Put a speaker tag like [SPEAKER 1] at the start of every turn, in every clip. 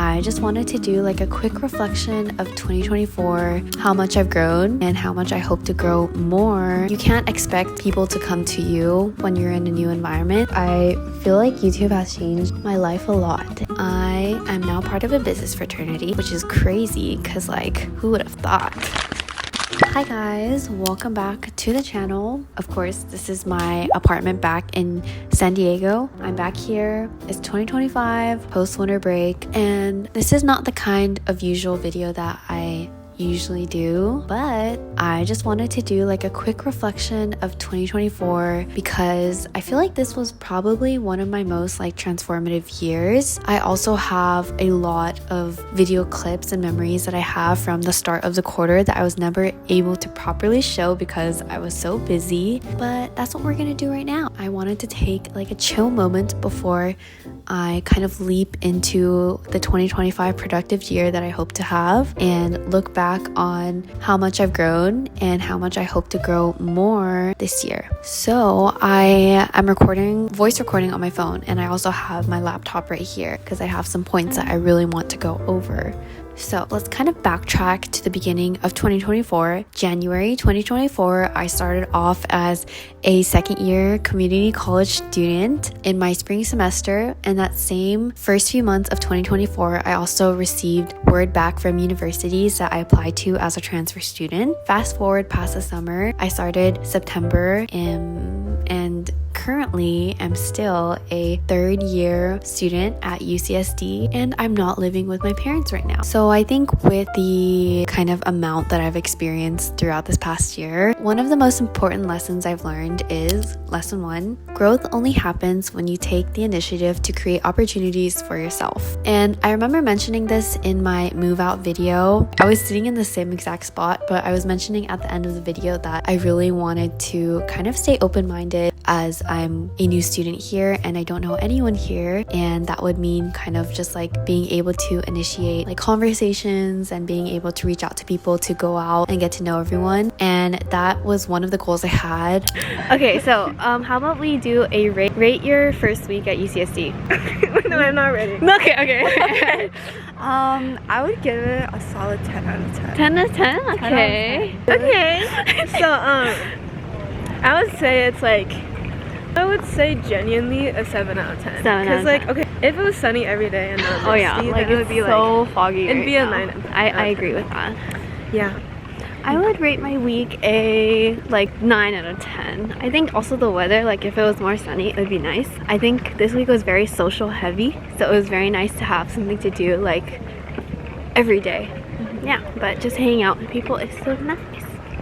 [SPEAKER 1] I just wanted to do like a quick reflection of 2024, how much I've grown and how much I hope to grow more. You can't expect people to come to you when you're in a new environment. I feel like YouTube has changed my life a lot. I am now part of a business fraternity, which is crazy because like, who would have thought? Hi guys, welcome back to the channel. Of course, this is my apartment back in San Diego. I'm back here. It's 2025, post-winter break, and this is not the kind of usual video that I usually do, but I just wanted to do like a quick reflection of 2024 because I feel like this was probably one of my most like transformative years. I also have a lot of video clips and memories that I have from the start of the quarter that I was never able to properly show because I was so busy, but that's what we're gonna do right now. I wanted to take like a chill moment before I kind of leap into the 2025 productive year that I hope to have and look back on how much I've grown and how much I hope to grow more this year. So I am voice recording on my phone, and I also have my laptop right here because I have some points that I really want to go over. So let's kind of backtrack to the beginning of 2024. January 2024, I started off as a second year community college student in my spring semester. And that same first few months of 2024, I also received word back from universities that I applied to as a transfer student. Fast forward past the summer, I started September and currently I'm still a third year student at UCSD, and I'm not living with my parents right now. So I think with the kind of amount that I've experienced throughout this past year, one of the most important lessons I've learned is lesson 1: growth only happens when you take the initiative to create opportunities for yourself. And I remember mentioning this in my move out video. I was sitting in the same exact spot, but I was mentioning at the end of the video that I really wanted to kind of stay open-minded as I'm a new student here and I don't know anyone here, and that would mean kind of just like being able to initiate like conversations and being able to reach out to people to go out and get to know everyone, and that was one of the goals I had. Okay, so how about we do a rate your first week at UCSD?
[SPEAKER 2] No, I'm not ready.
[SPEAKER 1] Okay.
[SPEAKER 2] I would give it a solid 10 out of 10.
[SPEAKER 1] 10 out of 10? Okay.
[SPEAKER 2] Okay. So, I would say it's like, I would say genuinely a 7 out of 10.
[SPEAKER 1] 7 out of 10.
[SPEAKER 2] Because like, okay, if it was sunny every day and not
[SPEAKER 1] Oh yeah,
[SPEAKER 2] misty,
[SPEAKER 1] like
[SPEAKER 2] then it would be
[SPEAKER 1] so
[SPEAKER 2] like,
[SPEAKER 1] foggy.
[SPEAKER 2] it'd be a
[SPEAKER 1] now.
[SPEAKER 2] 9 out of 10.
[SPEAKER 1] I agree with that.
[SPEAKER 2] Yeah.
[SPEAKER 1] I would rate my week a like 9 out of 10. I think also the weather, like if it was more sunny, it would be nice. I think this week was very social heavy, so it was very nice to have something to do like every day. Yeah, but just hanging out with people is so nice.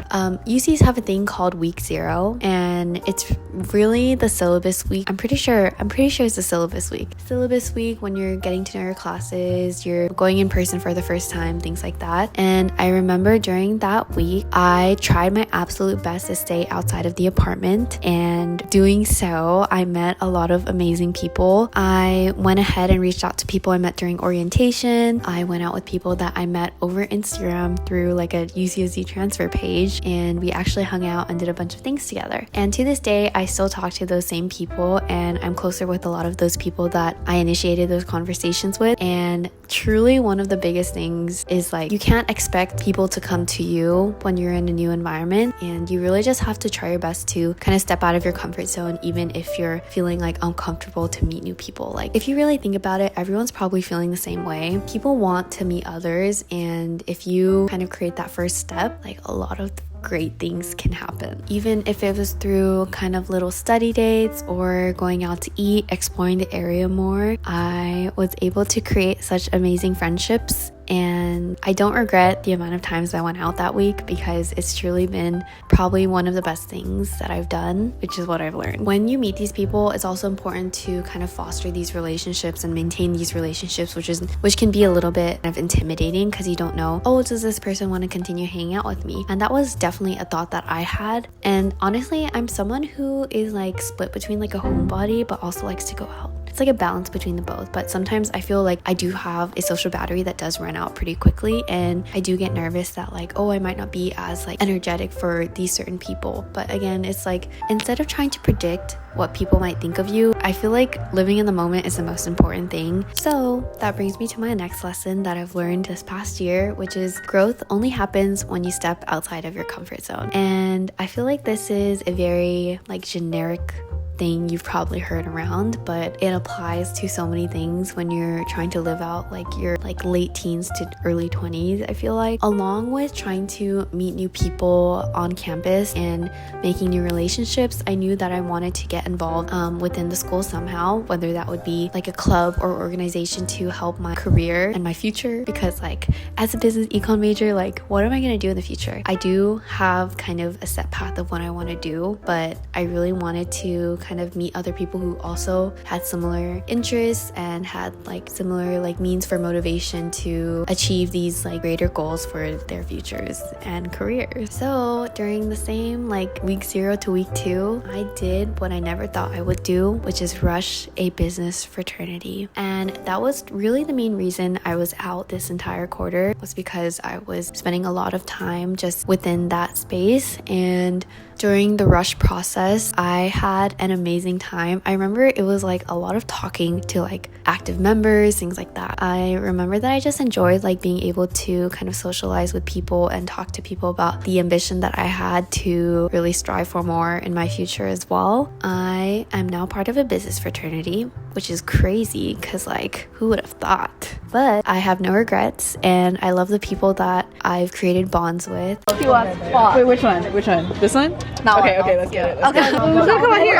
[SPEAKER 1] UCs have a thing called week 0, and it's really the syllabus week. I'm pretty sure it's the syllabus week when you're getting to know your classes, you're going in person for the first time, things like that. And I remember during that week I tried my absolute best to stay outside of the apartment, and doing so I met a lot of amazing people. I went ahead and reached out to people I met during orientation. I went out with people that I met over Instagram through like a UCSD transfer page, and we actually hung out and did a bunch of things together. And to this day, I still talk to those same people, and I'm closer with a lot of those people that I initiated those conversations with. And truly one of the biggest things is like, you can't expect people to come to you when you're in a new environment, and you really just have to try your best to kind of step out of your comfort zone, even if you're feeling like uncomfortable to meet new people. Like if you really think about it, everyone's probably feeling the same way. People want to meet others, and if you kind of create that first step, like a lot of great things can happen. Even if it was through kind of little study dates or going out to eat, exploring the area more, I was able to create such amazing friendships. And I don't regret the amount of times I went out that week because it's truly been probably one of the best things that I've done, which is what I've learned. When you meet these people, it's also important to kind of foster these relationships and maintain these relationships, which can be a little bit of intimidating because you don't know, oh, does this person want to continue hanging out with me? And that was definitely a thought that I had. And honestly, I'm someone who is like split between like a homebody but also likes to go out. it's like a balance between the both. But sometimes I feel like I do have a social battery that does run out pretty quickly, and I do get nervous that like, oh, I might not be as like energetic for these certain people. But again, it's like, instead of trying to predict what people might think of you, I feel like living in the moment is the most important thing. So that brings me to my next lesson that I've learned this past year, which is growth only happens when you step outside of your comfort zone. And I feel like this is a very like generic thing you've probably heard around, but it applies to so many things when you're trying to live out like your like late teens to early 20s. I feel like, along with trying to meet new people on campus and making new relationships, I knew that I wanted to get involved within the school somehow, whether that would be like a club or organization to help my career and my future. Because like, as a business econ major, like, what am I going to do in the future? I do have kind of a set path of what I want to do, but I really wanted to kind of meet other people who also had similar interests and had like similar like means for motivation to achieve these like greater goals for their futures and careers. So during the same like week 0 to week 2, I did what I never thought I would do, which is rush a business fraternity. And that was really the main reason I was out this entire quarter, was because I was spending a lot of time just within that space. And during the rush process, I had an amazing time. I remember it was like a lot of talking to like active members, things like that. I remember that I just enjoyed like being able to kind of socialize with people and talk to people about the ambition that I had to really strive for more in my future as well. I am now part of a business fraternity, which is crazy because like, who would have thought? But I have no regrets, and I love the people that I've created bonds with.
[SPEAKER 3] Wait, which one? Which one? This one?
[SPEAKER 2] Not
[SPEAKER 3] okay, let's get it.
[SPEAKER 2] Okay, come on here.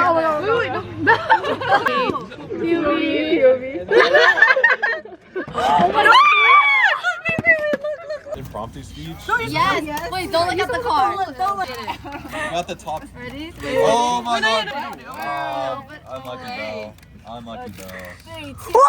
[SPEAKER 4] Impromptu speech?
[SPEAKER 5] Yes. Wait, don't look at the car.
[SPEAKER 4] Not the top.
[SPEAKER 5] Ready?
[SPEAKER 4] Oh my god. Unlucky though.
[SPEAKER 5] 3, 2.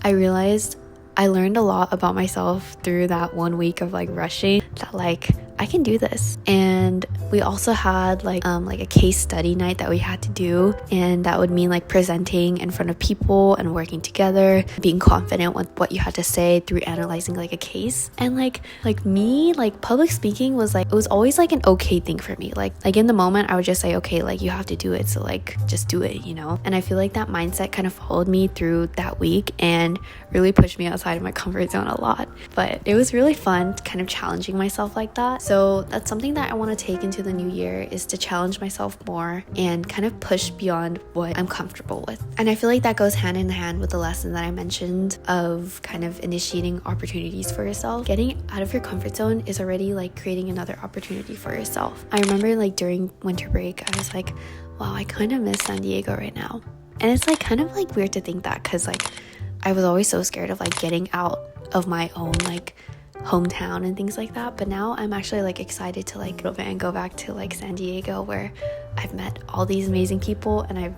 [SPEAKER 1] I realized I learned a lot about myself through that 1 week of like rushing, that like, I can do this. And we also had like a case study night that we had to do, and that would mean like presenting in front of people and working together, being confident with what you had to say through analyzing like a case. And like me, like public speaking was like, it was always like an okay thing for me. Like in the moment I would just say, okay, like you have to do it, so like just do it, you know? And I feel like that mindset kind of followed me through that week and really pushed me outside of my comfort zone a lot. But it was really fun kind of challenging myself like that. So that's something that I want to take into the new year, is to challenge myself more and kind of push beyond what I'm comfortable with. And I feel like that goes hand in hand with the lesson that I mentioned of kind of initiating opportunities for yourself. Getting out of your comfort zone is already like creating another opportunity for yourself. I remember like during winter break, I was like, wow, I kind of miss San Diego right now. And it's like kind of like weird to think that, because like I was always so scared of like getting out of my own like hometown and things like that. But now I'm actually like excited to like go back to like San Diego, where I've met all these amazing people and I've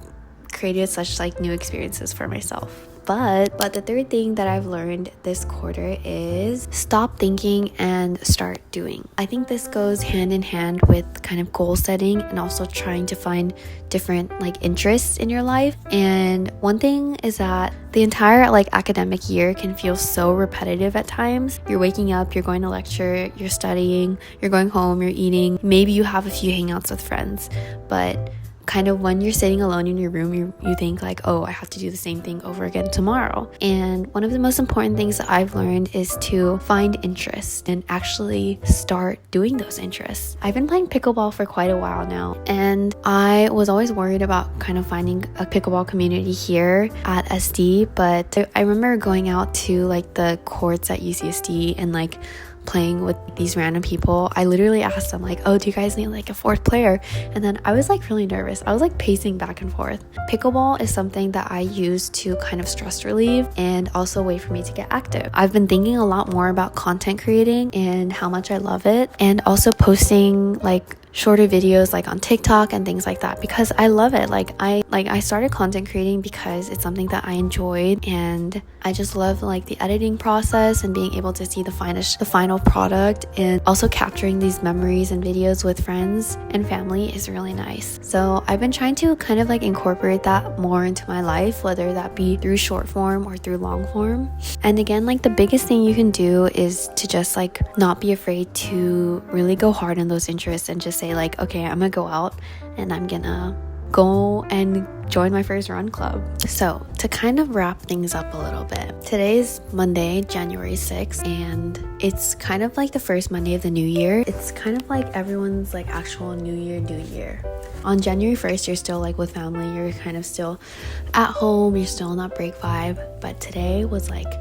[SPEAKER 1] created such like new experiences for myself. But the third thing that I've learned this quarter is stop thinking and start doing. I think this goes hand in hand with kind of goal setting and also trying to find different like interests in your life. And one thing is that the entire like academic year can feel so repetitive at times. You're waking up, you're going to lecture, you're studying, you're going home, you're eating. Maybe you have a few hangouts with friends, but kind of when you're sitting alone in your room, you think like, oh, I have to do the same thing over again tomorrow. And one of the most important things that I've learned is to find interests and actually start doing those interests. I've been playing pickleball for quite a while now, and I was always worried about kind of finding a pickleball community here at SD, but I remember going out to like the courts at UCSD and like playing with these random people. I literally asked them like, oh, do you guys need like a fourth player? And then I was like really nervous. I was like pacing back and forth. Pickleball is something that I use to kind of stress relieve and also a way for me to get active. I've been thinking a lot more about content creating and how much I love it, and also posting like shorter videos like on TikTok and things like that because I love it. I started content creating because it's something that I enjoyed, and I just love like the editing process and being able to see the final product, and also capturing these memories and videos with friends and family is really nice. So I've been trying to kind of like incorporate that more into my life, whether that be through short form or through long form. And again, like the biggest thing you can do is to just like not be afraid to really go hard on those interests and just say like, okay, I'm gonna go out and I'm gonna go and join my first run club. So to kind of wrap things up a little bit, today's Monday, January 6th, and it's kind of like the first Monday of the new year. It's kind of like everyone's like actual new year. On January 1st, you're still like with family, you're kind of still at home, you're still in that break vibe, but today was like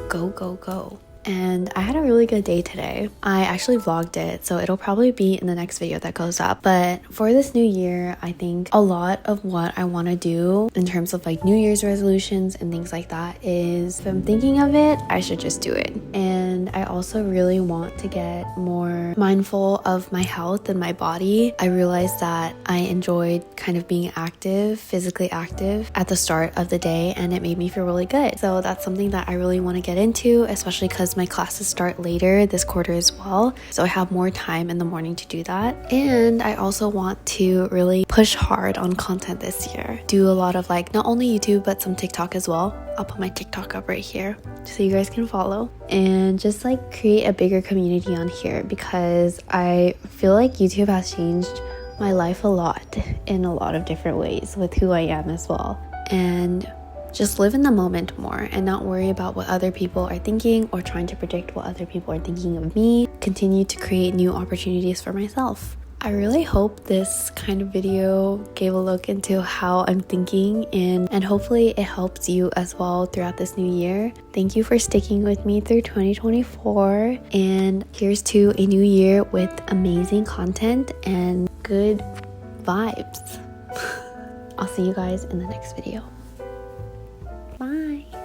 [SPEAKER 1] go. And I had a really good day today. I actually vlogged it, so it'll probably be in the next video that goes up. But for this new year, I think a lot of what I want to do in terms of like New Year's resolutions and things like that is, if I'm thinking of it, I should just do it. And I also really want to get more mindful of my health and my body. I realized that I enjoyed kind of being active, physically active at the start of the day, and it made me feel really good. So that's something that I really want to get into, especially because my classes start later this quarter as well, so I have more time in the morning to do that. And I also want to really push hard on content this year, do a lot of like not only YouTube but some TikTok as well. I'll put my TikTok up right here so you guys can follow, and just like create a bigger community on here, because I feel like YouTube has changed my life a lot in a lot of different ways with who I am as well. And just live in the moment more and not worry about what other people are thinking or trying to predict what other people are thinking of me. Continue to create new opportunities for myself. I really hope this kind of video gave a look into how I'm thinking, and hopefully it helps you as well throughout this new year. Thank you for sticking with me through 2024, and here's to a new year with amazing content and good vibes. I'll see you guys in the next video. Bye.